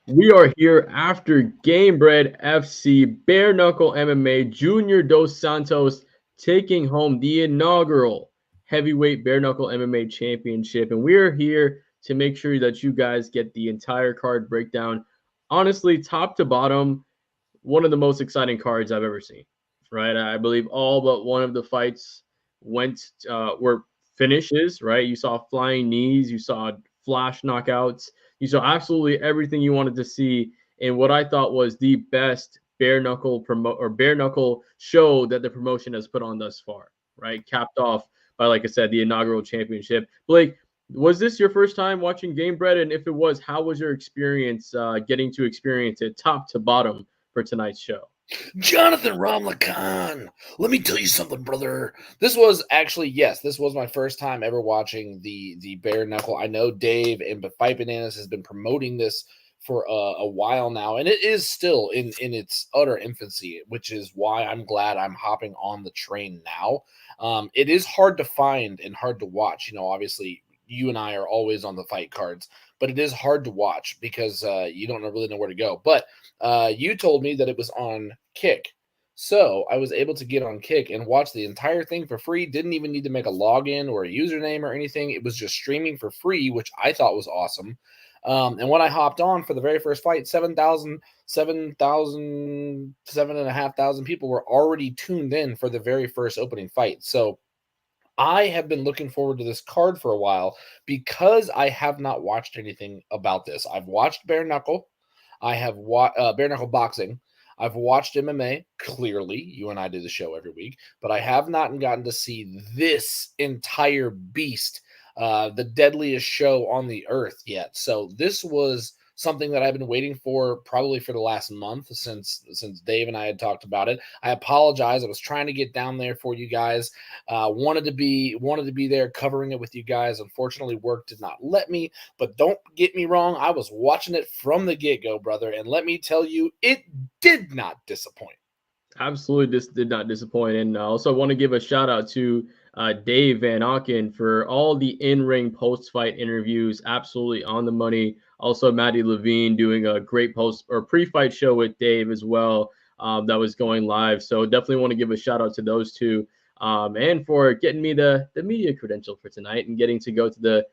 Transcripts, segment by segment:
We are here after Gamebred FC Bareknuckle MMA Junior Dos Santos taking home the inaugural Heavyweight Bareknuckle MMA Championship. And we are here to make sure that you guys get the entire card breakdown. Honestly, top to bottom, one of the most exciting cards I've ever seen. Right, I believe all but one of the fights were finishes. Right, you saw flying knees, you saw flash knockouts, you saw absolutely everything you wanted to see in what I thought was the best bare knuckle show that the promotion has put on thus far. Right, capped off by, like I said, the inaugural championship. Blake, was this your first time watching Gamebred? And if it was, how was your experience getting to experience it top to bottom for tonight's show? Jonathan Ramlakan, let me tell you something, brother. This was actually, yes, this was my first time ever watching the bare knuckle. I know Dave and Fight Bananas has been promoting this for a while now, and it is still in its utter infancy, which is why I'm glad I'm hopping on the train now. It is hard to find and hard to watch. Obviously, you and I are always on the fight cards, but it is hard to watch because you don't really know where to go. But you told me that it was on Kick. So I was able to get on Kick and watch the entire thing for free. Didn't even need to make a login or a username or anything. It was just streaming for free, which I thought was awesome. And when I hopped on for the very first fight, 7,500 people were already tuned in for the very first opening fight. So I have been looking forward to this card for a while because I have not watched anything about this. I've watched bare knuckle. I have watched bare knuckle boxing. I've watched MMA. Clearly, you and I do the show every week, but I have not gotten to see this entire beast, the deadliest show on the earth yet. So this was something that I've been waiting for probably for the last month since Dave and I had talked about it. I apologize. I was trying to get down there for you guys. Wanted to be there covering it with you guys. Unfortunately, work did not let me. But don't get me wrong. I was watching it from the get-go, brother. And let me tell you, it did not disappoint. Absolutely, this did not disappoint. And I also want to give a shout out to Dave Van Auken for all the in-ring post-fight interviews. Absolutely on the money. Also, Maddie Levine doing a great post or pre-fight show with Dave as well. That was going live. So definitely want to give a shout out to those two, and for getting me the media credential for tonight and getting to go to the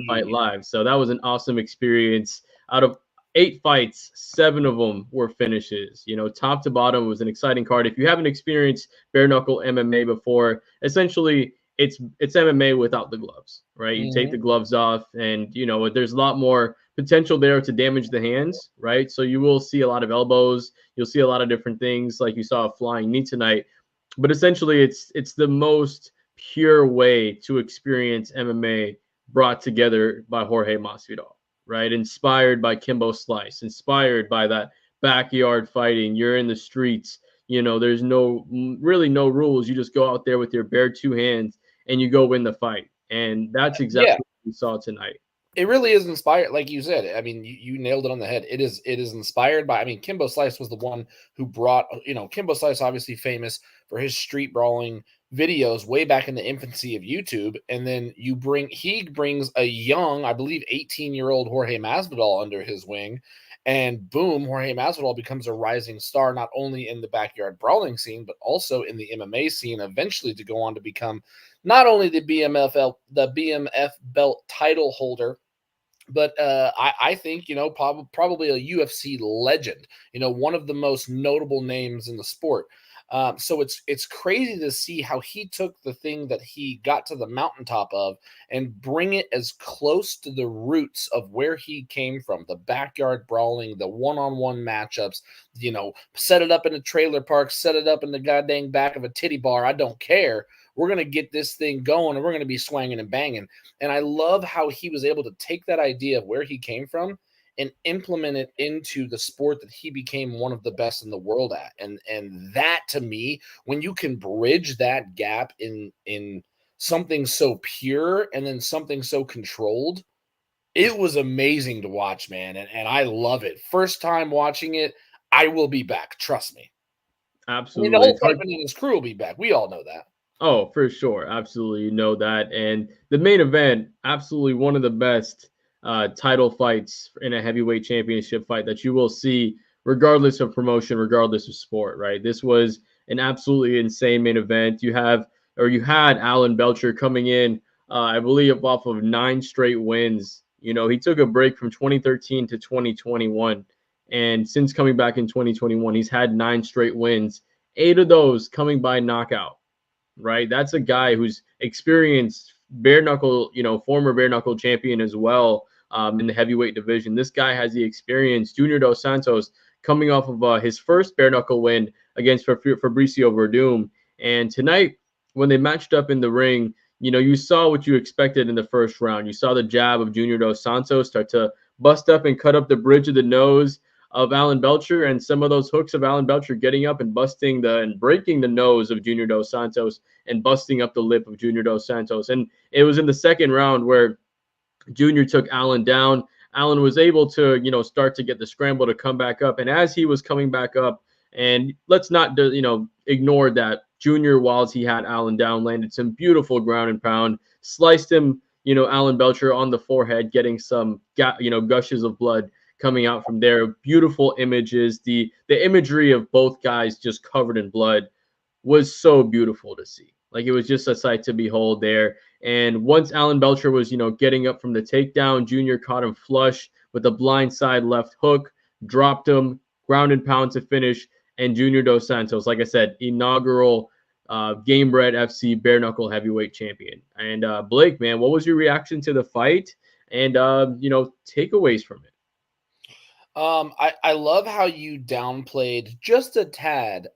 fight live. So that was an awesome experience. Out of 8 fights, 7 of them were finishes. Top to bottom, was an exciting card. If you haven't experienced bare knuckle MMA before, essentially it's MMA without the gloves, right? You take the gloves off, and there's a lot more potential there to damage the hands, right? So you will see a lot of elbows, you'll see a lot of different things, like you saw a flying knee tonight. But essentially, it's the most pure way to experience MMA brought together by Jorge Masvidal, right? Inspired by Kimbo Slice, inspired by that backyard fighting. You're in the streets. There's really no rules. You just go out there with your bare 2 hands and you go win the fight. And that's exactly what we saw tonight. It really is inspired, like you said. I mean, you nailed it on the head. It is inspired by. I mean, Kimbo Slice was the one who brought. Kimbo Slice, obviously famous for his street brawling videos way back in the infancy of YouTube, and then he brings a young, I believe, 18-year-old Jorge Masvidal under his wing, and boom, Jorge Masvidal becomes a rising star not only in the backyard brawling scene but also in the MMA scene. Eventually, to go on to become not only the BMF belt title holder, but I think probably a UFC legend, one of the most notable names in the sport. So it's crazy to see how he took the thing that he got to the mountaintop of and bring it as close to the roots of where he came from, the backyard brawling, the one-on-one matchups, set it up in a trailer park, set it up in the goddamn back of a titty bar. I don't care. We're going to get this thing going, and we're going to be swanging and banging. And I love how he was able to take that idea of where he came from and implement it into the sport that he became one of the best in the world at. And that, to me, when you can bridge that gap in something so pure and then something so controlled, it was amazing to watch, man. And I love it. First time watching it, I will be back. Trust me. Absolutely. I mean, the whole Fight Bananas crew will be back. We all know that. Oh, for sure. Absolutely. You know that. And the main event, absolutely one of the best title fights in a heavyweight championship fight that you will see, regardless of promotion, regardless of sport, right? This was an absolutely insane main event. You had Alan Belcher coming in, I believe, off of 9 straight wins. You know, he took a break from 2013 to 2021. And since coming back in 2021, he's had 9 straight wins, 8 of those coming by knockout, right? That's a guy who's experienced bare knuckle, former bare knuckle champion as well, in the heavyweight division. This guy has the experience. Junior Dos Santos coming off of his first bare knuckle win against Fabricio Verdum. And tonight, when they matched up in the ring, you saw what you expected in the first round. You saw the jab of Junior Dos Santos start to bust up and cut up the bridge of the nose of Alan Belcher, and some of those hooks of Alan Belcher getting up and breaking the nose of Junior Dos Santos and busting up the lip of Junior Dos Santos. And it was in the second round where Junior took Alan down. Alan was able to, start to get the scramble to come back up. And as he was coming back up, and let's not, ignore that Junior, whilst he had Alan down, landed some beautiful ground and pound, sliced him, Alan Belcher on the forehead, getting some, gushes of blood coming out from there. Beautiful images. The imagery of both guys just covered in blood was so beautiful to see. Like, it was just a sight to behold there. And once Alan Belcher was, getting up from the takedown, Junior caught him flush with a blindside left hook, dropped him, ground and pound to finish. And Junior Dos Santos, like I said, inaugural Gamebred FC bare knuckle heavyweight champion. And Blake, man, what was your reaction to the fight and takeaways from it? I love how you downplayed just a tad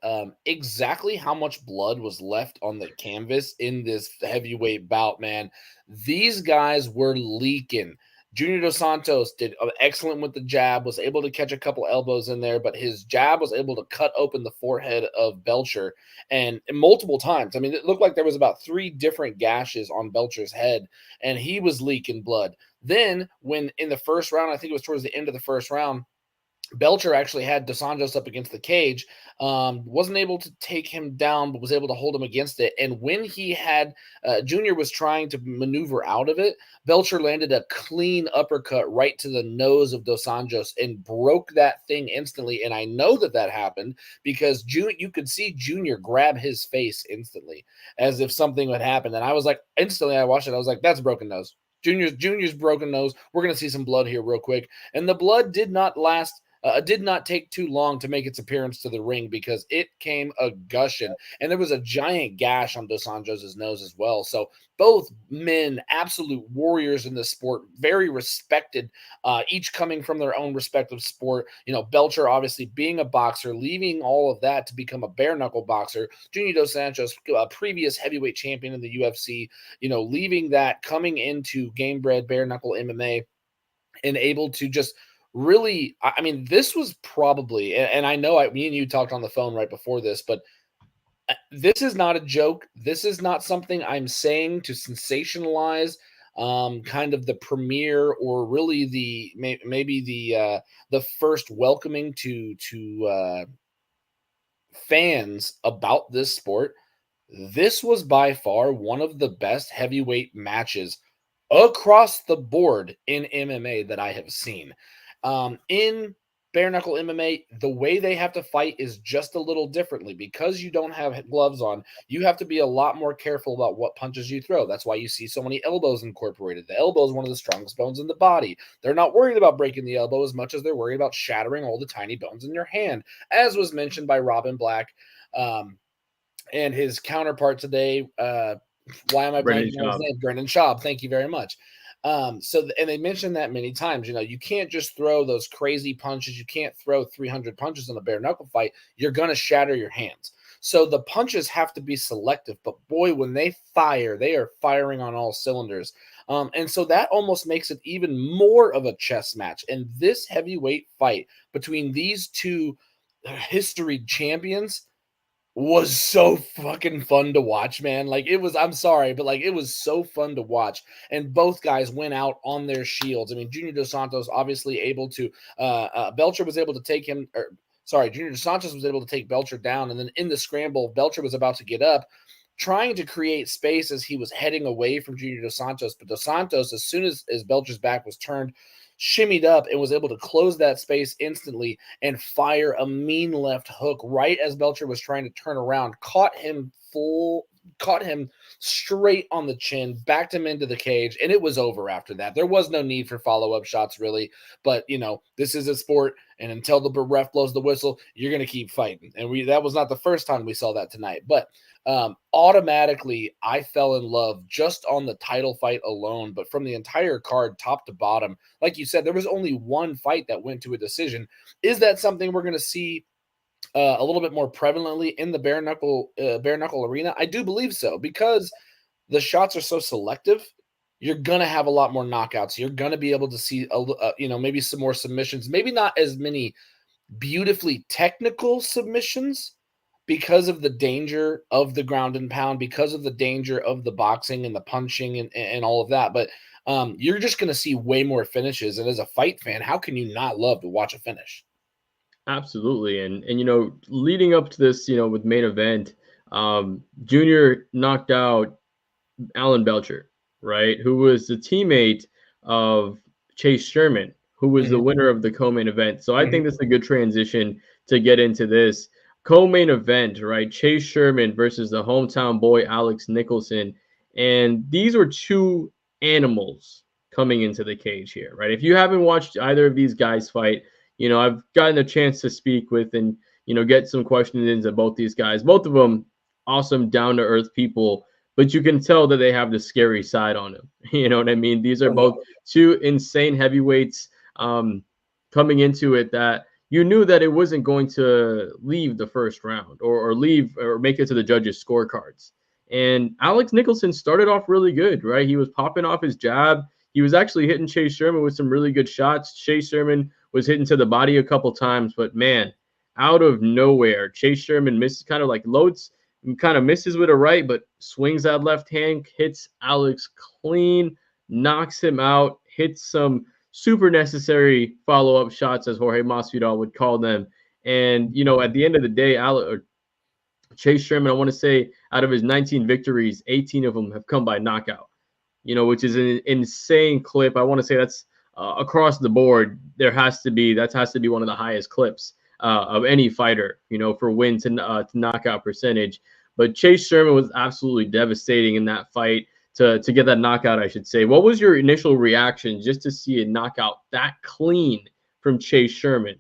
exactly how much blood was left on the canvas in this heavyweight bout, man. These guys were leaking. Junior Dos Santos did excellent with the jab, was able to catch a couple elbows in there, but his jab was able to cut open the forehead of Belcher and multiple times. I mean, it looked like there was about 3 different gashes on Belcher's head, and he was leaking blood. Then when in the first round, I think it was towards the end of the first round, Belcher actually had Dos Santos up against the cage, wasn't able to take him down, but was able to hold him against it. And when he had Junior was trying to maneuver out of it, Belcher landed a clean uppercut right to the nose of Dos Santos and broke that thing instantly. And I know that happened because you could see Junior grab his face instantly as if something had happened. And I was like, instantly I watched it. I was like, that's a broken nose. Junior's broken nose. We're going to see some blood here real quick. And the blood did not last. Did not take too long to make its appearance to the ring because it came a gushing, and there was a giant gash on Dos Santos' nose as well. So both men, absolute warriors in this sport, very respected, each coming from their own respective sport. Belcher obviously being a boxer, leaving all of that to become a bare knuckle boxer. Junior Dos Santos, a previous heavyweight champion in the UFC, leaving that, coming into Gamebred bare knuckle MMA, and able to just really, I mean, this was probably, and I know me and you talked on the phone right before this, but this is not a joke. This is not something I'm saying to sensationalize kind of the premiere or really maybe the first welcoming to fans about this sport. This was by far one of the best heavyweight matches across the board in MMA that I have seen. In bare knuckle MMA, the way they have to fight is just a little differently because you don't have gloves on. You have to be a lot more careful about what punches you throw. That's why you see so many elbows incorporated. The elbow is one of the strongest bones in the body. They're not worried about breaking the elbow as much as they're worried about shattering all the tiny bones in your hand, as was mentioned by Robin Black and his counterpart today. Why am I blanking on his name? Brendan Schaub. Thank you very much. And they mentioned that many times, you can't just throw those crazy punches. You can't throw 300 punches in a bare knuckle fight. You're going to shatter your hands. So the punches have to be selective, but boy, when they fire, they are firing on all cylinders. And so that almost makes it even more of a chess match. And this heavyweight fight between these two history champions was so fucking fun to watch, man. Like, it was, I'm sorry, but like, it was so fun to watch. And both guys went out on their shields. I mean, Junior Dos Santos obviously able to, Belcher was able to take him, Junior Dos Santos was able to take Belcher down. And then in the scramble, Belcher was about to get up. trying to create space as he was heading away from Junior Dos Santos. But Dos Santos, as soon as Belcher's back was turned, shimmied up and was able to close that space instantly and fire a mean left hook right as Belcher was trying to turn around, caught him straight on the chin, backed him into the cage, and it was over after that. There was no need for follow-up shots, really. But, this is a sport, and until the ref blows the whistle, you're going to keep fighting. And that was not the first time we saw that tonight. But automatically, I fell in love just on the title fight alone. But from the entire card, top to bottom, like you said, there was only one fight that went to a decision. Is that something we're going to see a little bit more prevalently in the bare knuckle arena? I do believe so, because the shots are so selective. You're gonna have a lot more knockouts. You're gonna be able to see maybe some more submissions, maybe not as many beautifully technical submissions because of the danger of the ground and pound, because of the danger of the boxing and the punching and all of that. But you're just gonna see way more finishes. And as a fight fan, how can you not love to watch a finish? Absolutely. And leading up to this, with main event, Junior knocked out Alan Belcher, right? Who was the teammate of Chase Sherman, who was the winner of the co-main event. So I think this is a good transition to get into this co-main event, right? Chase Sherman versus the hometown boy, Alex Nicholson. And these were two animals coming into the cage here, right? If you haven't watched either of these guys fight, I've gotten a chance to speak with and, get some questions into both these guys. Both of them awesome, down-to-earth people, but you can tell that they have the scary side on them. You know what I mean? These are both two insane heavyweights coming into it that you knew that it wasn't going to leave the first round or leave or make it to the judges' scorecards. And Alex Nicholson started off really good, right? He was popping off his jab. He was actually hitting Chase Sherman with some really good shots. Chase Sherman was hitting to the body a couple times, but man, out of nowhere, Chase Sherman misses, kind of like loads and kind of misses with a right, but swings that left hand, hits Alex clean, knocks him out, hits some super necessary follow-up shots, as Jorge Masvidal would call them. And, at the end of the day, Chase Sherman, I want to say, out of his 19 victories, 18 of them have come by knockout, which is an insane clip. I want to say that's across the board. That has to be one of the highest clips of any fighter, for win to knockout percentage. But Chase Sherman was absolutely devastating in that fight to get that knockout, I should say. What was your initial reaction just to see a knockout that clean from Chase Sherman?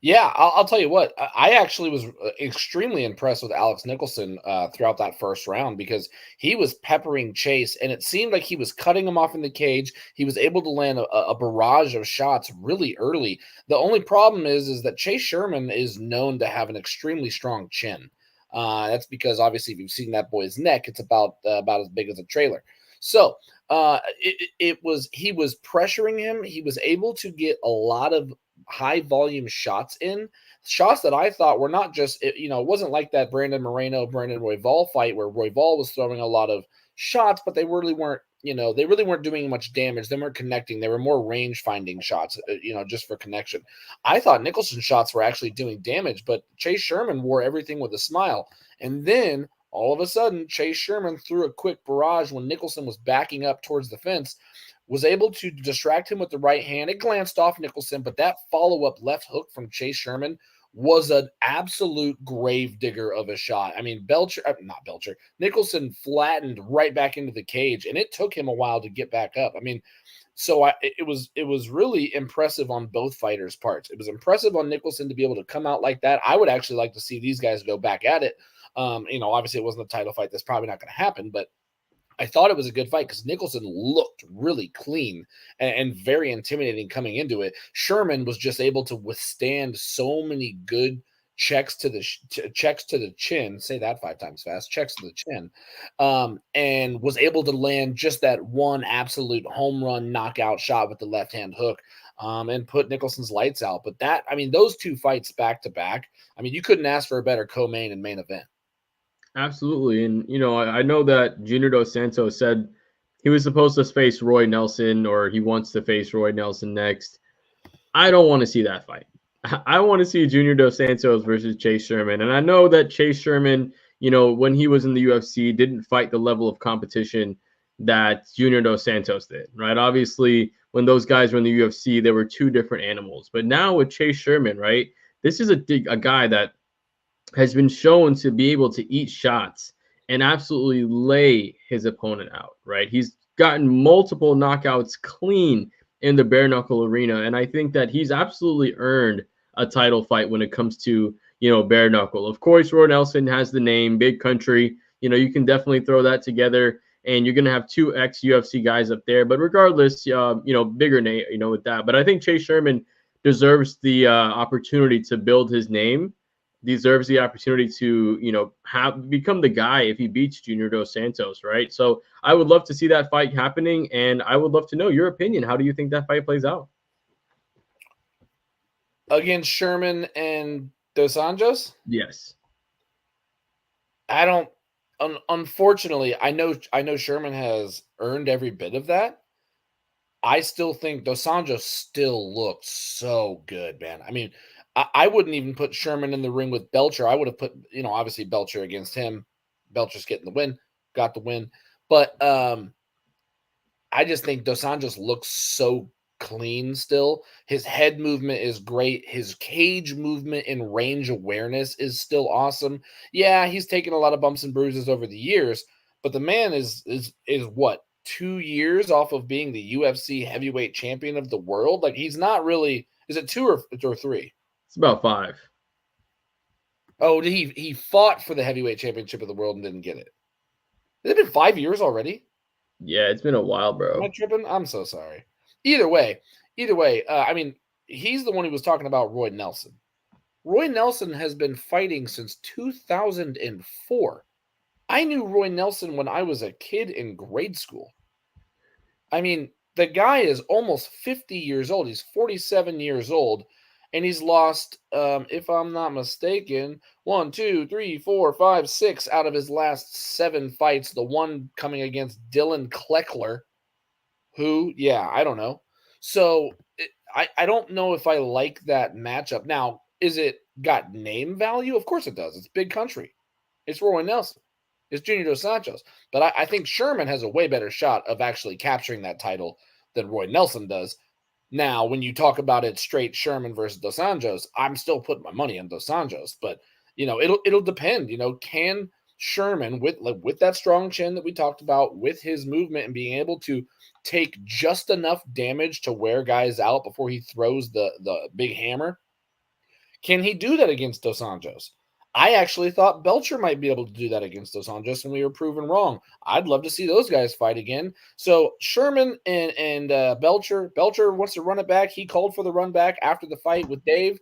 Yeah, I'll tell you what. I actually was extremely impressed with Alex Nicholson throughout that first round, because he was peppering Chase, and it seemed like he was cutting him off in the cage. He was able to land a barrage of shots really early. The only problem is that Chase Sherman is known to have an extremely strong chin. That's because obviously if you've seen that boy's neck, it's about as big as a trailer. So he was pressuring him. He was able to get a lot of high volume shots that I thought were not just, it wasn't like that Brandon Royval fight where Royval was throwing a lot of shots, but they really weren't doing much damage. They weren't connecting. They were more range finding shots, just for connection. I thought Nicholson's shots were actually doing damage, but Chase Sherman wore everything with a smile. And then all of a sudden, Chase Sherman threw a quick barrage when Nicholson was backing up towards the fence, was able to distract him with the right hand. It glanced off Nicholson, but that follow-up left hook from Chase Sherman was an absolute grave digger of a shot. I mean, Nicholson flattened right back into the cage, and it took him a while to get back up. I mean, so it was really impressive on both fighters' parts. It was impressive on Nicholson to be able to come out like that. I would actually like to see these guys go back at it. Obviously it wasn't a title fight. That's probably not going to happen, but I thought it was a good fight because Nicholson looked really clean and very intimidating coming into it. Sherman was just able to withstand so many good checks to the chin. Say that 5 times fast. Checks to the chin, and was able to land just that one absolute home run knockout shot with the left hand hook, and put Nicholson's lights out. But those two fights back to back. I mean, you couldn't ask for a better co-main and main event. Absolutely. And, I know that Junior Dos Santos said he was supposed to face Roy Nelson, or he wants to face Roy Nelson next. I don't want to see that fight. I want to see Junior Dos Santos versus Chase Sherman. And I know that Chase Sherman, when he was in the UFC, didn't fight the level of competition that Junior Dos Santos did, right? Obviously, when those guys were in the UFC, they were two different animals. But now with Chase Sherman, right? This is a guy that has been shown to be able to eat shots and absolutely lay his opponent out, right? He's gotten multiple knockouts clean in the bare knuckle arena. And I think that he's absolutely earned a title fight when it comes to, bare knuckle. Of course, Roy Nelson has the name, big country. You can definitely throw that together. And you're going to have two ex-UFC guys up there. But regardless, bigger name, with that. But I think Chase Sherman deserves the opportunity to build his name, deserves the opportunity to, have become the guy if he beats Junior Dos Santos, right? So I would love to see that fight happening, and I would love to know your opinion. How do you think that fight plays out? Against Sherman and Dos Anjos? Yes. I don't. Unfortunately, I know Sherman has earned every bit of that. I still think Dos Anjos still looks so good, man. I mean, I wouldn't even put Sherman in the ring with Belcher. I would have put, obviously Belcher against him. Belcher's getting the win, got the win. But I just think Dos Anjos looks so clean still. His head movement is great. His cage movement and range awareness is still awesome. Yeah, he's taken a lot of bumps and bruises over the years, but the man is what, 2 years off of being the UFC heavyweight champion of the world? Like, he's not really. Is it 2 or 3? It's about 5. Oh, he fought for the heavyweight championship of the world and didn't get it. Has it been 5 years already? Yeah, it's been a while, bro. Am I tripping? I'm so sorry. Either way, I mean, he's the one who was talking about Roy Nelson. Roy Nelson has been fighting since 2004. I knew Roy Nelson when I was a kid in grade school. I mean, the guy is almost 50 years old. He's 47 years old, and he's lost, if I'm not mistaken, 1, 2, 3, 4, 5, 6 out of his last 7 fights. The one coming against Dylan Kleckler, who, yeah, I don't know. So I don't know if I like that matchup. Now, is it got name value? Of course it does. It's big country. It's Roy Nelson. It's Junior Dos Santos. But I think Sherman has a way better shot of actually capturing that title than Roy Nelson does. Now, when you talk about it straight Sherman versus Dos Anjos, I'm still putting my money on Dos Anjos. But, it'll depend. Can Sherman, with that strong chin that we talked about, with his movement and being able to take just enough damage to wear guys out before he throws the big hammer, can he do that against Dos Anjos? I actually thought Belcher might be able to do that against Dos Anjos, and we were proven wrong. I'd love to see those guys fight again. So Sherman and Belcher wants to run it back. He called for the run back after the fight with Dave.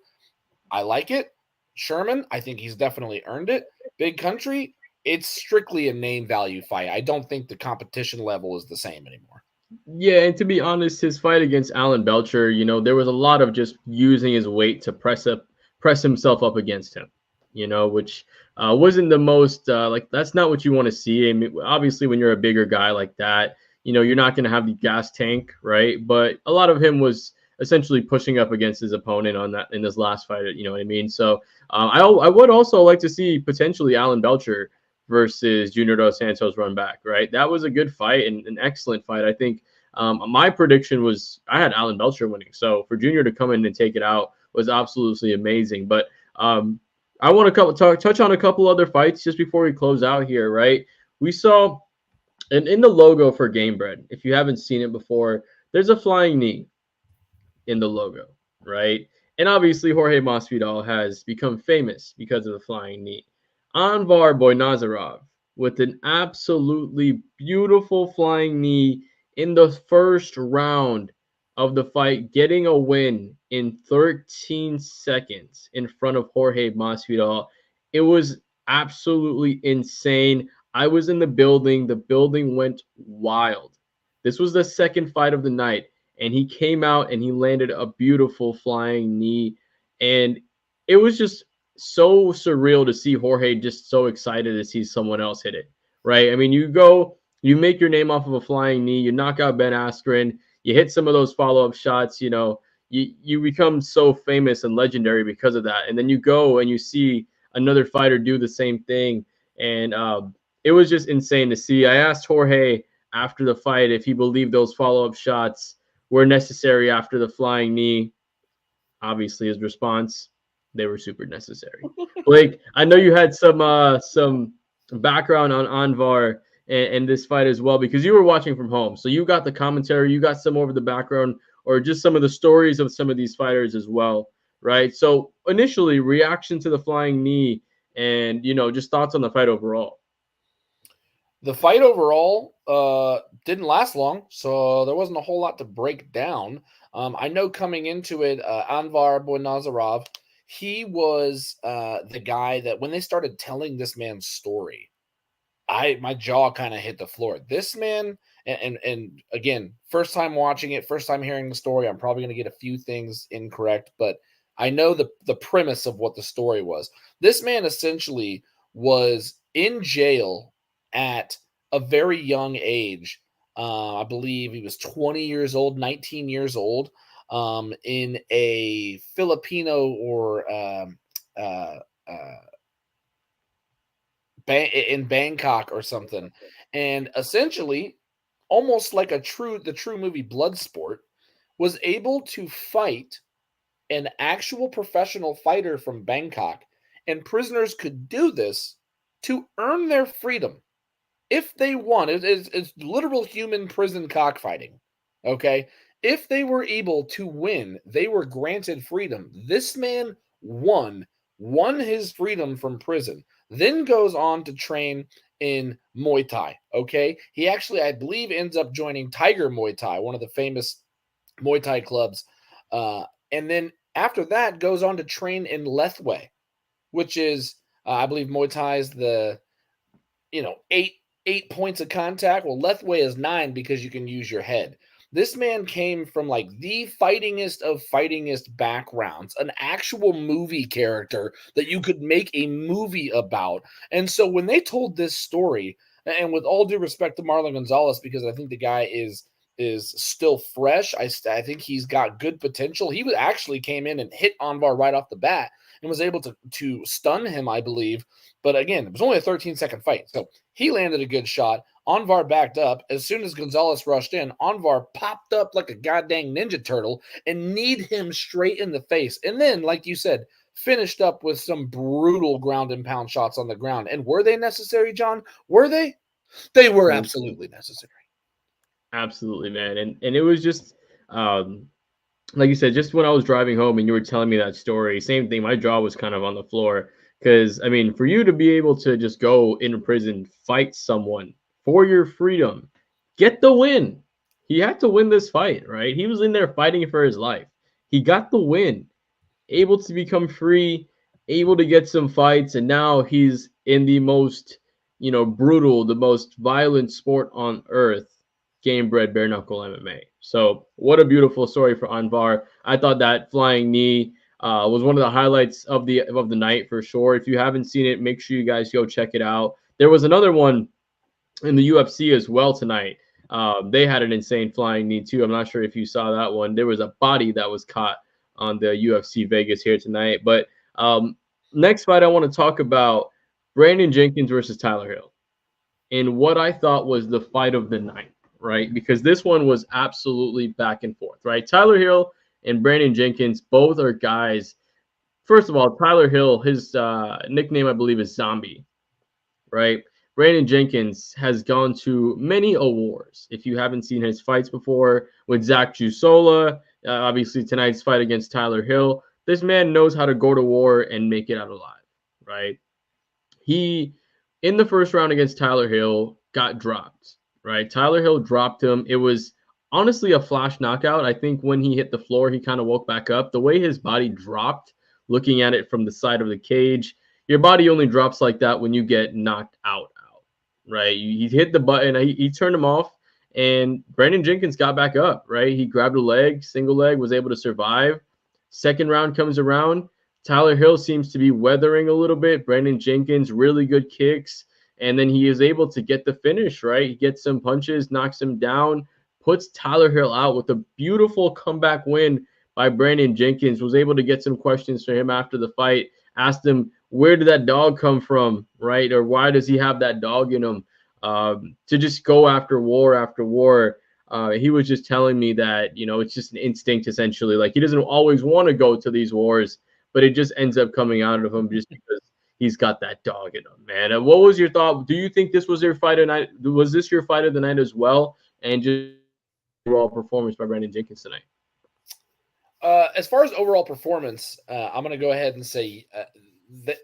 I like it. Sherman, I think he's definitely earned it. Big country, it's strictly a name value fight. I don't think the competition level is the same anymore. Yeah, and to be honest, his fight against Alan Belcher, there was a lot of just using his weight to press himself up against him, which wasn't the most that's not what you want to see. I mean, obviously, when you're a bigger guy like that, you're not going to have the gas tank, right? But a lot of him was essentially pushing up against his opponent on that in this last fight. You know what I mean? So I would also like to see potentially Alan Belcher versus Junior Dos Santos run back, right? That was a good fight and an excellent fight. I think my prediction was I had Alan Belcher winning. So for Junior to come in and take it out was absolutely amazing. But I want to touch on a couple other fights just before we close out here, right? We saw, and in the logo for Gamebred, if you haven't seen it before, there's a flying knee in the logo, right? And obviously Jorge Masvidal has become famous because of the flying knee. Anvar Boynazarov with an absolutely beautiful flying knee in the first round of the fight, getting a win in 13 seconds in front of Jorge Masvidal. It was absolutely insane. I was in the building. The building went wild. This was the second fight of the night, and he came out and he landed a beautiful flying knee. And it was just so surreal to see Jorge just so excited to see someone else hit it, right? I mean, you make your name off of a flying knee, you knock out Ben Askren, you hit some of those follow-up shots, you become so famous and legendary because of that. And then you go and you see another fighter do the same thing, And it was just insane to see. I asked Jorge after the fight if he believed those follow-up shots were necessary after the flying knee. Obviously, his response, they were super necessary. Blake, I know you had some background on Anvar and this fight as well, because you were watching from home. So you got the commentary, you got some over the background, or just some of the stories of some of these fighters as well, right? So initially, reaction to the flying knee and, just thoughts on the fight overall. The fight overall didn't last long, so there wasn't a whole lot to break down. I know coming into it, Anvar Boynazarov, he was the guy that when they started telling this man's story, my jaw kind of hit the floor. This man, and again, first time watching it, first time hearing the story, I'm probably going to get a few things incorrect, but I know the premise of what the story was. This man essentially was in jail at a very young age. I believe he was 20 years old, 19 years old, in a Filipino or in Bangkok or something. And essentially, almost like the true movie Bloodsport, was able to fight an actual professional fighter from Bangkok. And prisoners could do this to earn their freedom if they won. It's literal human prison cockfighting. Okay. If they were able to win, they were granted freedom. This man won his freedom from prison, then goes on to train in Muay Thai. Okay. He actually, I believe, ends up joining Tiger Muay Thai, one of the famous Muay Thai clubs. And then after that goes on to train in Lethwei, which is, I believe Muay Thai is the, 8 points of contact. Well, Lethwei is 9 because you can use your head. This man came from like the fightingest of fightingest backgrounds, an actual movie character that you could make a movie about. And so when they told this story, and with all due respect to Marlon Gonzalez, because I think the guy is still fresh, I think he's got good potential. He actually came in and hit Anvar right off the bat and was able to stun him, I believe. But again, it was only a 13-second fight. So he landed a good shot. Anvar backed up. As soon as Gonzalez rushed in, Anvar popped up like a goddamn Ninja Turtle and kneed him straight in the face. And then, like you said, finished up with some brutal ground and pound shots on the ground. And were they necessary, John? Were they? They were absolutely necessary. Absolutely, man. And it was just, like you said, just when I was driving home and you were telling me that story, same thing, my jaw was kind of on the floor. Because, I mean, for you to be able to just go into prison, fight someone for your freedom, get the win. He had to win this fight, right? He was in there fighting for his life. He got the win, able to become free, able to get some fights, and now he's in the most, brutal, the most violent sport on earth, Gamebred Bareknuckle MMA. So what a beautiful story for Anvar. I thought that flying knee was one of the highlights of the night for sure. If you haven't seen it, make sure you guys go check it out. There was another one in the UFC as well tonight. They had an insane flying knee too. I'm not sure if you saw that one. There was a body that was caught on the UFC Vegas here tonight. But next fight I want to talk about, Brandon Jenkins versus Tyler Hill, in what I thought was the fight of the night, right? Because this one was absolutely back and forth, right? Tyler Hill and Brandon Jenkins, both are guys. First of all, Tyler Hill, his nickname, I believe, is Zombie, right? Brandon Jenkins has gone to many awards. If you haven't seen his fights before with Zach Jusola, obviously tonight's fight against Tyler Hill, this man knows how to go to war and make it out alive, right? He, in the first round against Tyler Hill, got dropped, right? Tyler Hill dropped him. It was honestly a flash knockout. I think when he hit the floor, he kind of woke back up. The way his body dropped, looking at it from the side of the cage, your body only drops like that when you get knocked out, right? He hit the button, he turned him off, and Brandon Jenkins got back up, right? He grabbed a leg, single leg, was able to survive. Second round comes around. Tyler Hill seems to be weathering a little bit. Brandon Jenkins, really good kicks. And then he is able to get the finish, right? He gets some punches, knocks him down, puts Tyler Hill out with a beautiful comeback win by Brandon Jenkins. Was able to get some questions for him after the fight. Asked him where did that dog come from, right? Or why does he have that dog in him to just go after war after war? He was just telling me that, it's just an instinct essentially. Like he doesn't always want to go to these wars, but it just ends up coming out of him just because he's got that dog in him, man. And what was your thought? Do you think this was your fight of night? Was this your fight of the night as well? And just overall performance by Brandon Jenkins tonight? As far as overall performance, I'm going to go ahead and say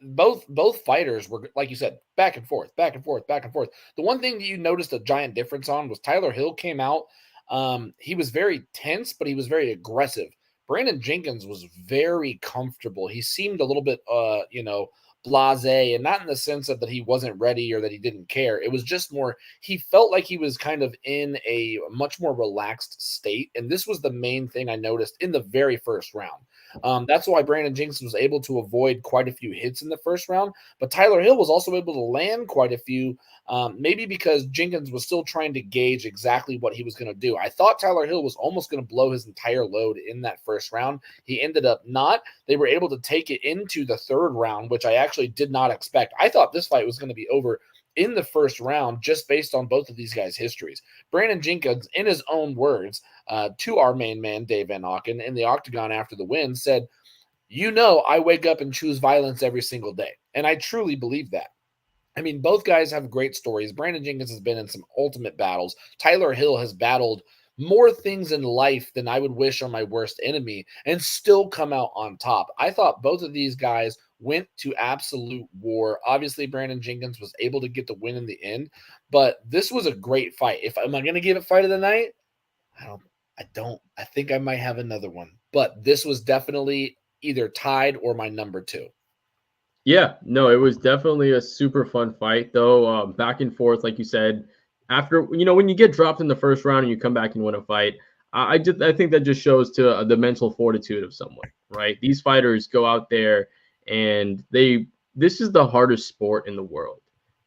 both fighters were, like you said, back and forth, back and forth, back and forth. The one thing that you noticed a giant difference on was Tyler Hill came out. He was very tense, but he was very aggressive. Brandon Jenkins was very comfortable. He seemed a little bit, blasé, and not in the sense of that he wasn't ready or that he didn't care. It was just more, he felt like he was kind of in a much more relaxed state. And this was the main thing I noticed in the very first round. That's why Brandon Jenkins was able to avoid quite a few hits in the first round. But Tyler Hill was also able to land quite a few, maybe because Jenkins was still trying to gauge exactly what he was going to do. I thought Tyler Hill was almost going to blow his entire load in that first round. He ended up not. They were able to take it into the third round, which I actually did not expect. I thought this fight was going to be over in the first round just based on both of these guys' histories. Brandon Jenkins, in his own words, to our main man, Dave Van Auken, in the octagon after the win, said, I wake up and choose violence every single day. And I truly believe that. I mean, both guys have great stories. Brandon Jenkins has been in some ultimate battles. Tyler Hill has battled more things in life than I would wish on my worst enemy and still come out on top. I thought both of these guys went to absolute war. Obviously, Brandon Jenkins was able to get the win in the end, but this was a great fight. Am I going to give it fight of the night? I don't. I think I might have another one, but this was definitely either tied or my number 2. Yeah, no, it was definitely a super fun fight, though. Back and forth, like you said. After when you get dropped in the first round and you come back and win a fight, I think that just shows to the mental fortitude of someone, right? These fighters go out there and this is the hardest sport in the world,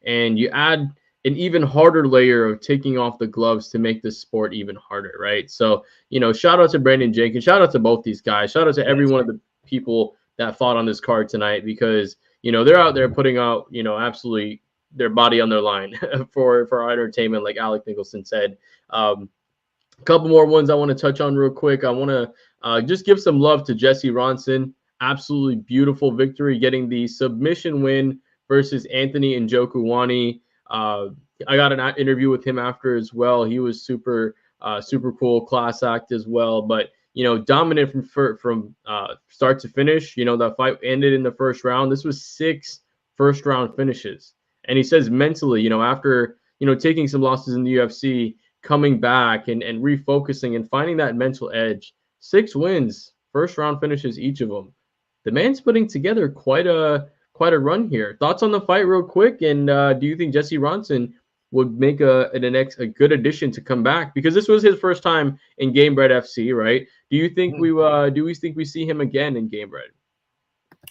and you add an even harder layer of taking off the gloves to make this sport even harder, right? So shout out to Brandon Jenkins, shout out to both these guys, shout out to every one of the people that fought on this card tonight because they're out there putting out absolutely their body on their line for our entertainment, like Alec Nicholson said. A couple more ones I want to touch on real quick. I want to just give some love to Jesse Ronson. Absolutely beautiful victory, getting the submission win versus Anthony Njokuani. I got an interview with him after as well. He was super cool, class act as well. But dominant from start to finish. That fight ended in the first round. This was 6 first round finishes. And he says mentally, after, taking some losses in the UFC, coming back and refocusing and finding that mental edge, 6 wins, first round finishes, each of them. The man's putting together quite a run here. Thoughts on the fight real quick? And do you think Jesse Ronson would make a good addition to come back? Because this was his first time in Gamebred FC, right? Do you think we see him again in Gamebred?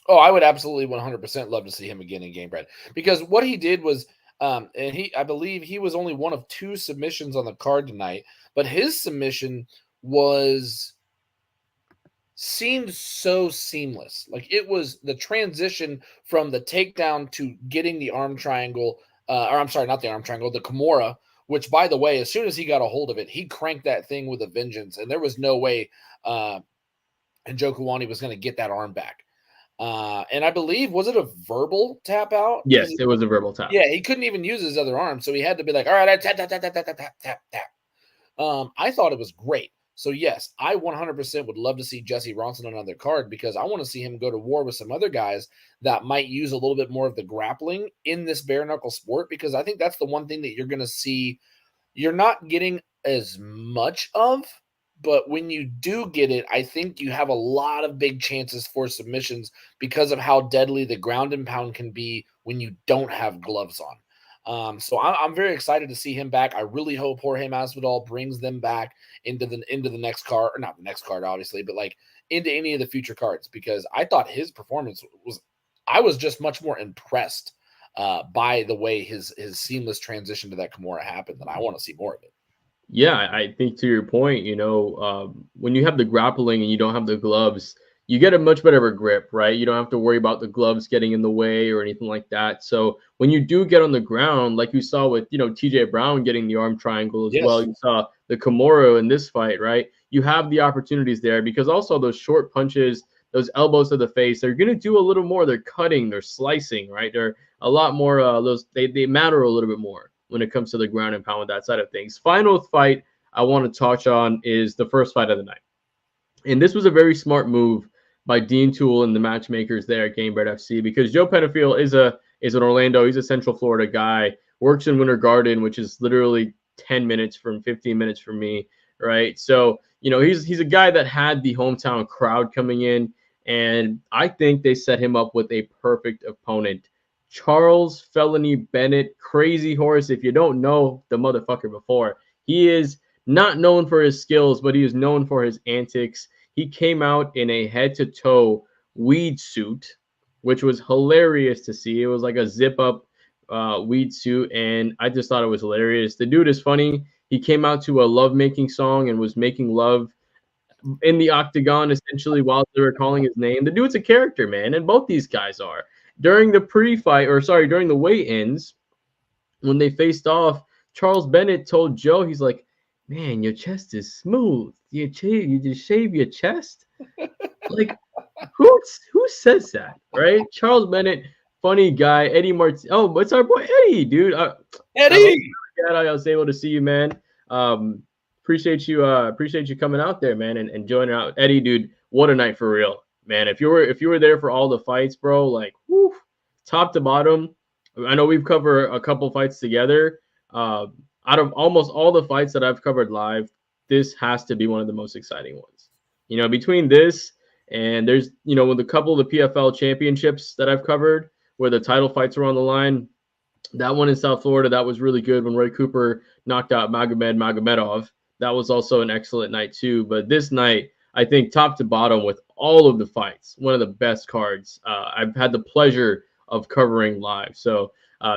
Oh, I would absolutely 100% love to see him again in Gamebred, because what he did was, I believe he was only one of 2 submissions on the card tonight, but his submission seemed so seamless. Like it was the transition from the takedown to getting the arm triangle, or I'm sorry, not the arm triangle, the Kimura, which, by the way, as soon as he got a hold of it, he cranked that thing with a vengeance, and there was no way Njokuani was going to get that arm back. And I believe, was it a verbal tap out? Yes, it was a verbal tap. Yeah, he couldn't even use his other arm, so he had to be like, all right, tap, tap, tap, tap, tap, tap, tap, tap. I thought it was great. So, yes, I 100% would love to see Jesse Ronson on another card, because I want to see him go to war with some other guys that might use a little bit more of the grappling in this bare knuckle sport, because I think that's the one thing that you're going to see you're not getting as much of. But when you do get it, I think you have a lot of big chances for submissions because of how deadly the ground and pound can be when you don't have gloves on. So I'm very excited to see him back. I really hope Jorge Masvidal brings them back into the next card, or not the next card, obviously, but like into any of the future cards, because I thought his performance I was just much more impressed by the way his seamless transition to that Kimura happened, and I want to see more of it. Yeah, I think to your point, when you have the grappling and you don't have the gloves, you get a much better of a grip, right? You don't have to worry about the gloves getting in the way or anything like that. So when you do get on the ground, like you saw with, TJ Brown getting the arm triangle as well, Yes. you saw the Kimura in this fight, right? You have the opportunities there because also those short punches, those elbows to the face, they're going to do a little more. They're cutting, they're slicing, right? They're a lot more, they matter a little bit more when it comes to the ground and pound with that side of things. Final fight I want to touch on is the first fight of the night. And this was a very smart move by Dean Toole and the matchmakers there at Gamebred FC because Joe Penafiel is an Orlando. He's a Central Florida guy, works in Winter Garden, which is literally 10 minutes from 15 minutes from me, right? So, he's a guy that had the hometown crowd coming in, and I think they set him up with a perfect opponent. Charles Felony Bennett, crazy horse. If you don't know the motherfucker before, he is not known for his skills, but he is known for his antics. He came out in a head-to-toe weed suit, which was hilarious to see. It was like a zip-up weed suit, and I just thought it was hilarious. The dude is funny. He came out to a love-making song and was making love in the octagon, essentially, while they were calling his name. The dude's a character, man, and both these guys are. During the weigh-ins, when they faced off, Charles Bennett told Joe, he's like, man, your chest is smooth. You just shave your chest? Like, who says that, right? Charles Bennett, funny guy. Eddie Martin. Oh, it's our boy Eddie, dude. Eddie! I was able to see you, man. Appreciate you coming out there, man, and joining out. Eddie, dude, what a night for real, man. If you were there for all the fights, bro, like, whoo, top to bottom. I know we've covered a couple fights together. Out of almost all the fights that I've covered live, this has to be one of the most exciting ones. Between this and there's, with a couple of the PFL championships that I've covered where the title fights were on the line, that one in South Florida, that was really good when Roy Cooper knocked out Magomedov. That was also an excellent night too. But this night, I think top to bottom with all of the fights, one of the best cards I've had the pleasure of covering live. So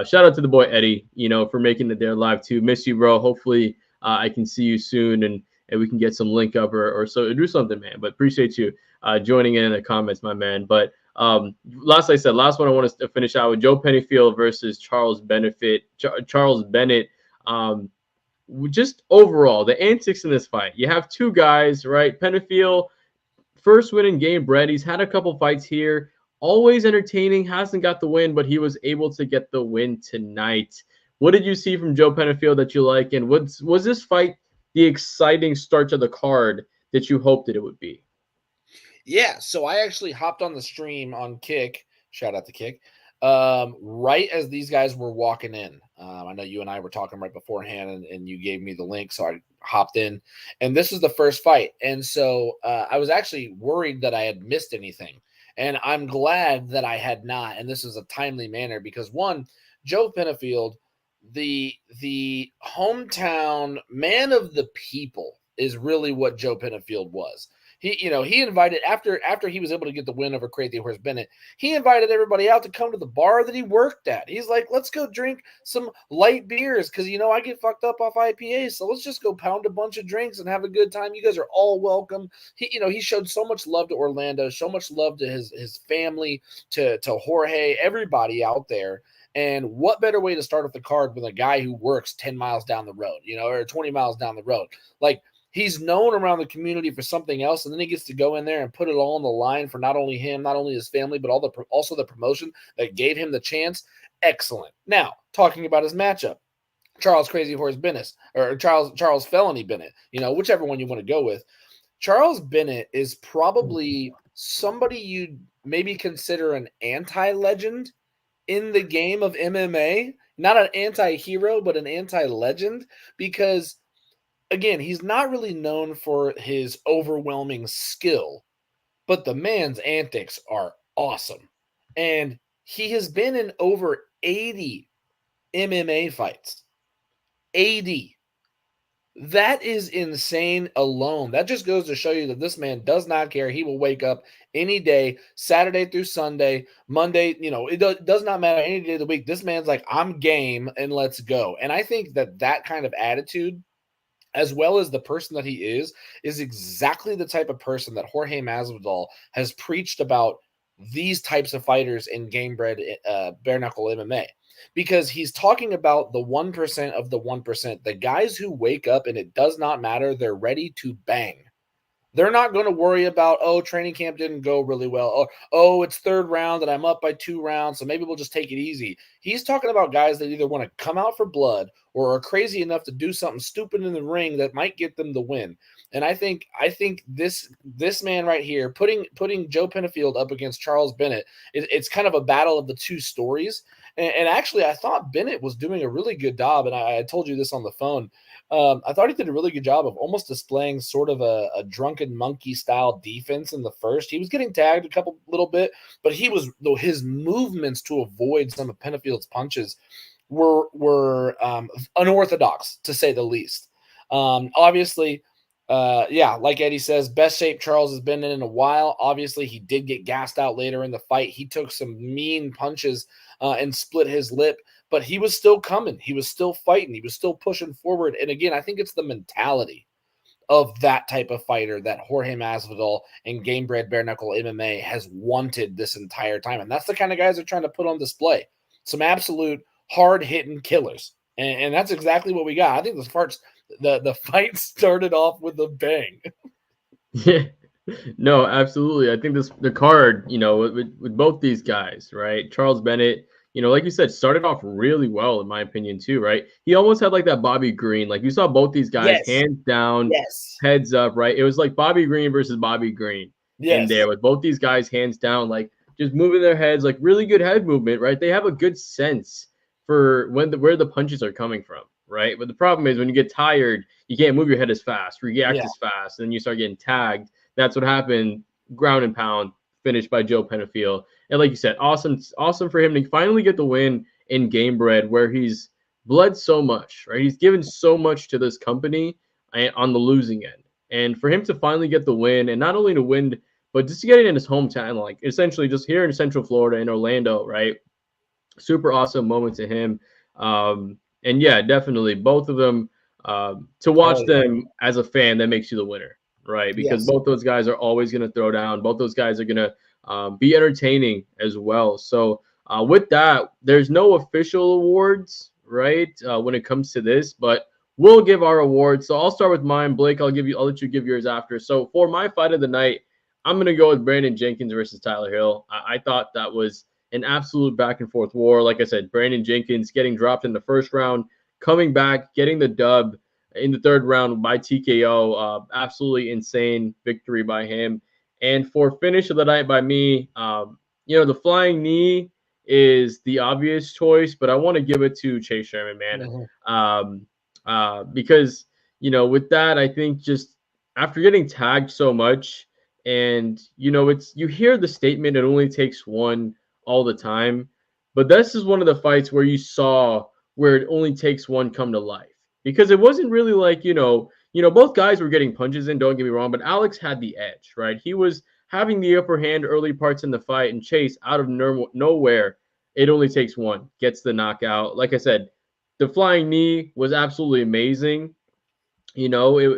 shout out to the boy Eddie, for making it there live too. Miss you, bro. Hopefully I can see you soon and we can get some link up or so do something, man. But appreciate you joining in the comments, my man. But last one I want to finish out with Joe Penafiel versus Charles Bennett. Just overall, the antics in this fight. You have two guys, right? Penafiel, first win in Gamebred. He's had a couple fights here. Always entertaining. Hasn't got the win, but he was able to get the win tonight. What did you see from Joe Penafiel that you like? And was this fight the exciting start to the card that you hoped that it would be? Yeah, so I actually hopped on the stream on Kick. Shout out to Kick. Right as these guys were walking in. I know you and I were talking right beforehand, and you gave me the link, so I hopped in. And this was the first fight. And so I was actually worried that I had missed anything. And I'm glad that I had not. And this is a timely manner because, one, Joe Penafiel, the hometown man of the people is really what Joe Penafiel was. He invited after he was able to get the win over Crazy Horse Bennett, he invited everybody out to come to the bar that he worked at. He's like, let's go drink some light beers because I get fucked up off IPAs, so let's just go pound a bunch of drinks and have a good time. You guys are all welcome. He showed so much love to Orlando, so much love to his family, to Jorge, everybody out there. And what better way to start off the card with a guy who works 10 miles down the road, or 20 miles down the road? Like, he's known around the community for something else, and then he gets to go in there and put it all on the line for not only him, not only his family, but also the promotion that gave him the chance. Excellent. Now, talking about his matchup, Charles Crazy Horse Bennett, or Charles Felony Bennett, whichever one you want to go with. Charles Bennett is probably somebody you'd maybe consider an anti-legend in the game of MMA. Not an anti-hero, but an anti-legend, because again, he's not really known for his overwhelming skill, but the man's antics are awesome. And he has been in over 80 MMA fights. 80. That is insane alone. That just goes to show you that this man does not care. He will wake up any day, Saturday through Sunday, Monday, it does not matter any day of the week. This man's like, I'm game and let's go. And I think that kind of attitude as well as the person that he is exactly the type of person that Jorge Masvidal has preached about these types of fighters in Gamebred Bareknuckle MMA. Because he's talking about the 1% of the 1%, the guys who wake up and it does not matter, they're ready to bang. They're not going to worry about, oh, training camp didn't go really well. Oh, it's third round and I'm up by 2 rounds, so maybe we'll just take it easy. He's talking about guys that either want to come out for blood or are crazy enough to do something stupid in the ring that might get them the win. And I think this man right here, putting Joe Penfield up against Charles Bennett, it's kind of a battle of the two stories. And actually, I thought Bennett was doing a really good job, and I told you this on the phone. I thought he did a really good job of almost displaying sort of a drunken monkey style defense in the first. He was getting tagged a little bit, but his movements to avoid some of Penfield's punches were unorthodox, to say the least. Obviously, like Eddie says, best shape Charles has been in a while. Obviously, he did get gassed out later in the fight. He took some mean punches and split his lip, but he was still coming. He was still fighting. He was still pushing forward. And again, I think it's the mentality of that type of fighter that Jorge Masvidal and Gamebred Bareknuckle MMA has wanted this entire time. And that's the kind of guys they're trying to put on display. Some absolute hard-hitting killers. And that's exactly what we got. I think the fight started off with a bang. Yeah. No, absolutely. I think the card, with both these guys, right? Charles Bennett, like you said, started off really well, in my opinion, too, right? He almost had like that Bobby Green. Like you saw both these guys hands down, heads up, right? It was like Bobby Green versus Bobby Green in there with both these guys hands down, like just moving their heads, like really good head movement, right? They have a good sense for where the punches are coming from, right? But the problem is when you get tired, you can't move your head as fast, react as fast, and then you start getting tagged. That's what happened. Ground and pound, finished by Joe Penfield. And like you said, awesome for him to finally get the win in Gamebred, where he's bled so much, right? He's given so much to this company on the losing end. And for him to finally get the win, and not only to win, but just to get it in his hometown, like essentially just here in Central Florida, in Orlando, right? Super awesome moment to him. And yeah, definitely both of them. To watch them as a fan, that makes you the winner, right? Because both those guys are always going to throw down. Both those guys are going to be entertaining as well. So with that, there's no official awards, right, when it comes to this, but we'll give our awards. So I'll start with mine. Blake, I'll let you give yours after. So for my fight of the night, I'm going to go with Brandon Jenkins versus Tyler Hill. I thought that was an absolute back and forth war. Like I said, Brandon Jenkins getting dropped in the first round, coming back, getting the dub in the third round by TKO. Absolutely insane victory by him. And for finish of the night by me, the flying knee is the obvious choice, but I want to give it to Chase Sherman, man. Because, with that, I think just after getting tagged so much, and, you hear the statement, it only takes one all the time. But this is one of the fights where you saw where it only takes one come to life. Because it wasn't really like, both guys were getting punches in, don't get me wrong, but Alex had the edge, right? He was having the upper hand early parts in the fight, and Chase, out of nowhere, it only takes one, gets the knockout. Like I said, the flying knee was absolutely amazing. It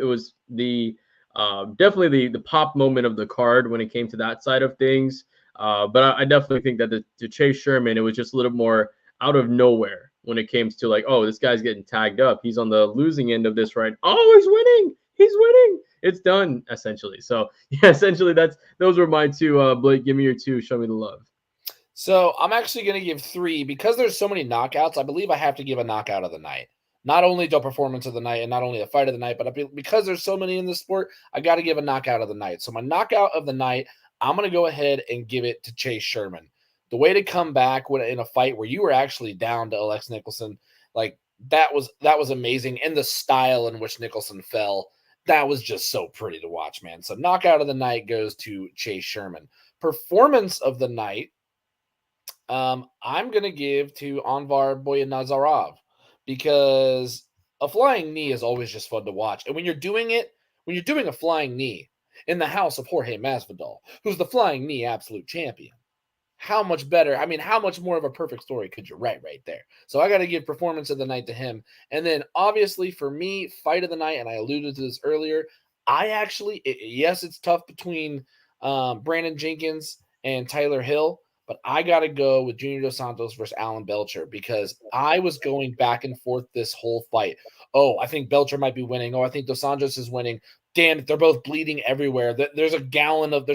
was definitely the pop moment of the card when it came to that side of things. But I definitely think that to Chase Sherman, it was just a little more out of nowhere when it came to like, oh, this guy's getting tagged up. He's on the losing end of this, right? Oh, he's winning. He's winning. It's done, essentially. So, yeah, essentially, those were my two. Blake, give me your two. Show me the love. So I'm actually going to give 3 because there's so many knockouts. I believe I have to give a knockout of the night. Not only the performance of the night and not only the fight of the night, but because there's so many in this sport, I got to give a knockout of the night. So my knockout of the night, I'm going to go ahead and give it to Chase Sherman. The way to come back in a fight where you were actually down to Alex Nicholson, like that was amazing. And the style in which Nicholson fell, that was just so pretty to watch, man. So knockout of the night goes to Chase Sherman. Performance of the night, I'm going to give to Anvar Boyanazarov because a flying knee is always just fun to watch. And when you're doing a flying knee in the house of Jorge Masvidal, who's the flying knee absolute champion, how much better? I mean, how much more of a perfect story could you write right there? So I got to give performance of the night to him. And then obviously for me, fight of the night, and I alluded to this earlier, yes, it's tough between Brandon Jenkins and Tyler Hill, but I got to go with Junior Dos Santos versus Alan Belcher because I was going back and forth this whole fight. Oh, I think Belcher might be winning. Oh, I think Dos Santos is winning. Damn it, they're both bleeding everywhere. There's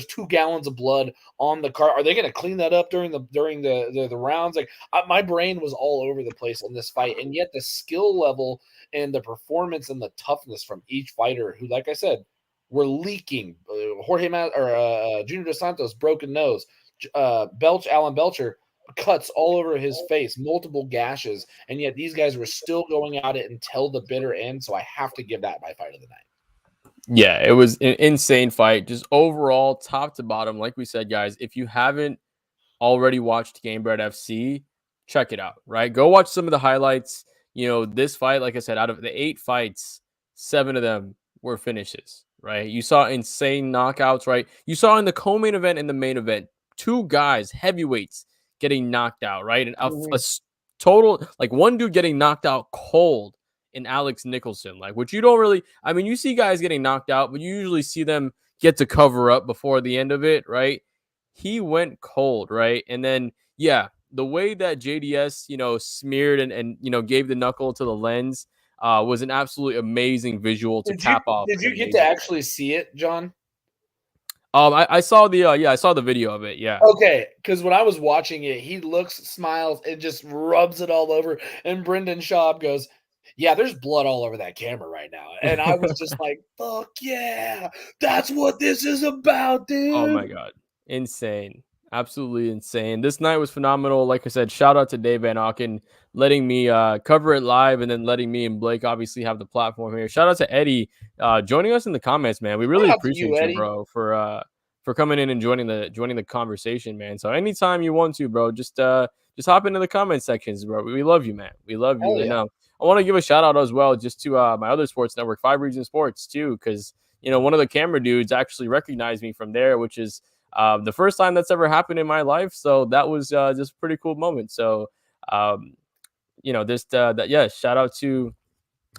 2 gallons of blood on the car. Are they going to clean that up during the rounds? Like my brain was all over the place in this fight, and yet the skill level and the performance and the toughness from each fighter, who, like I said, were leaking. Junior Dos Santos broken nose. Alan Belcher cuts all over his face, multiple gashes, and yet these guys were still going at it until the bitter end. So I have to give that my fight of the night. Yeah, it was an insane fight. Just overall, top to bottom. Like we said, guys, if you haven't already watched Gamebred FC, check it out, right? Go watch some of the highlights. This fight, like I said, out of the 8 fights, 7 of them were finishes, right? You saw insane knockouts, right? You saw in the co-main event and the main event, 2 guys, heavyweights, getting knocked out, right? And a total, like one dude getting knocked out cold in Alex Nicholson, like, which you don't really, I mean, you see guys getting knocked out, but you usually see them get to cover up before the end of it, right? He went cold, right? And then, yeah, the way that JDS, smeared and gave the knuckle to the lens was an absolutely amazing visual to cap off. Did you get to actually see it, John? I saw I saw the video of it. Yeah. Okay, because when I was watching it, he looks, smiles, and just rubs it all over. And Brendan Schaub goes, "Yeah, there's blood all over that camera right now." And I was just like, "Fuck yeah, that's what this is about, dude." Oh my God. Insane. Absolutely insane. This night was phenomenal. Like I said, shout out to Dave Van Auken letting me cover it live and then letting me and Blake obviously have the platform here. Shout out to Eddie joining us in the comments, man. We really appreciate you, bro, for coming in and joining the conversation, man. So anytime you want to, bro, just hop into the comment sections, bro. We love you, man. We love you. Yeah. And I want to give a shout out as well just to my other sports network, 5 Region Sports, too, because one of the camera dudes actually recognized me from there, which is the first time that's ever happened in my life. So that was just a pretty cool moment. So, shout out to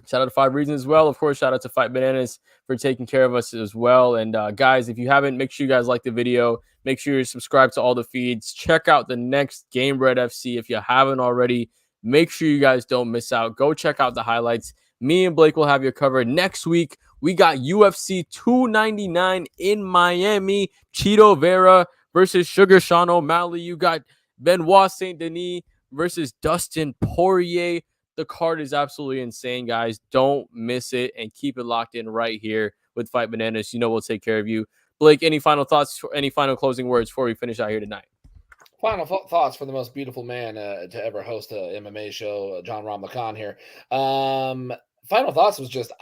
5 Regions as well. Of course, shout out to Fight Bananas for taking care of us as well. And guys, if you haven't, make sure you guys like the video. Make sure you subscribe to all the feeds. Check out the next Gamebred FC if you haven't already. Make sure you guys don't miss out. Go check out the highlights. Me and Blake will have you covered next week. We got UFC 299 in Miami. Chito Vera versus Sugar Sean O'Malley. You got Benoit Saint Denis versus Dustin Poirier. The card is absolutely insane, guys. Don't miss it and keep it locked in right here with Fight Bananas. We'll take care of you. Blake, any final thoughts, any final closing words before we finish out here tonight? Final thoughts for the most beautiful man to ever host a MMA show, John Ramakan here. Final thoughts was just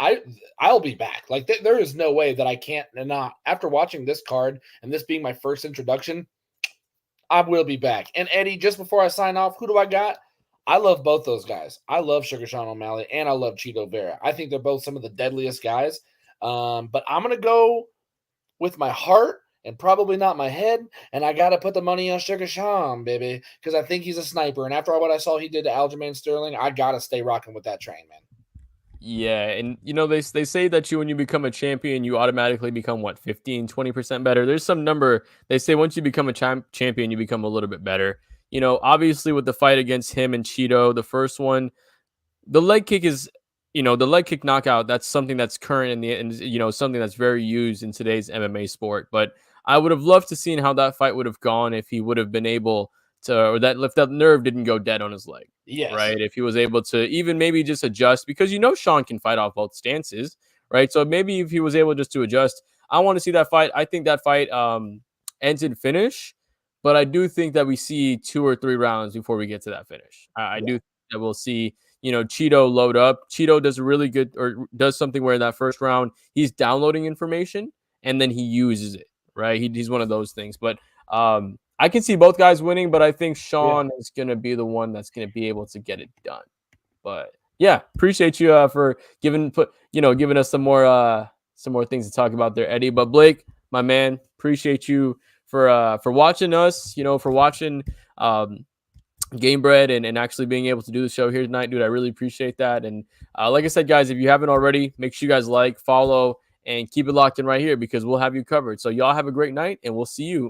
I'll be back. Like there is no way that I can't not, after watching this card and this being my first introduction, I will be back. And Eddie, just before I sign off, who do I got? I love both those guys. I love Sugar Sean O'Malley and I love Chito Vera. I think they're both some of the deadliest guys. But I'm gonna go with my heart and probably not my head. And I got to put the money on Sugar Sean, baby, because I think he's a sniper. And after what I saw he did to Aljamain Sterling, I got to stay rocking with that train, man. Yeah, and they say that when you become a champion, you automatically become 15, 20% better. There's some number they say once you become a champion, you become a little bit better. Obviously with the fight against him and Chito, the first one, the leg kick is, the leg kick knockout. That's something that's current and something that's very used in today's MMA sport. But I would have loved to seen how that fight would have gone if he would have been able to, or if that nerve didn't go dead on his leg. Yes. Right. If he was able to even maybe just adjust, because Sean can fight off both stances. Right. So maybe if he was able just to adjust, I want to see that fight. I think that fight ends in finish, but I do think that we see 2 or 3 rounds before we get to that finish. I do think that we'll see, Chito load up. Chito does really good, or does something where in that first round he's downloading information and then he uses it. Right. He's one of those things. But I can see both guys winning, but I think Sean is going to be the one that's going to be able to get it done. But yeah, appreciate you for giving us some more things to talk about there, Eddie. But Blake, my man, appreciate you for watching us, for watching Gamebred and actually being able to do the show here tonight, dude. I really appreciate that. And like I said, guys, if you haven't already, make sure you guys like, follow, and keep it locked in right here because we'll have you covered. So y'all have a great night, and we'll see you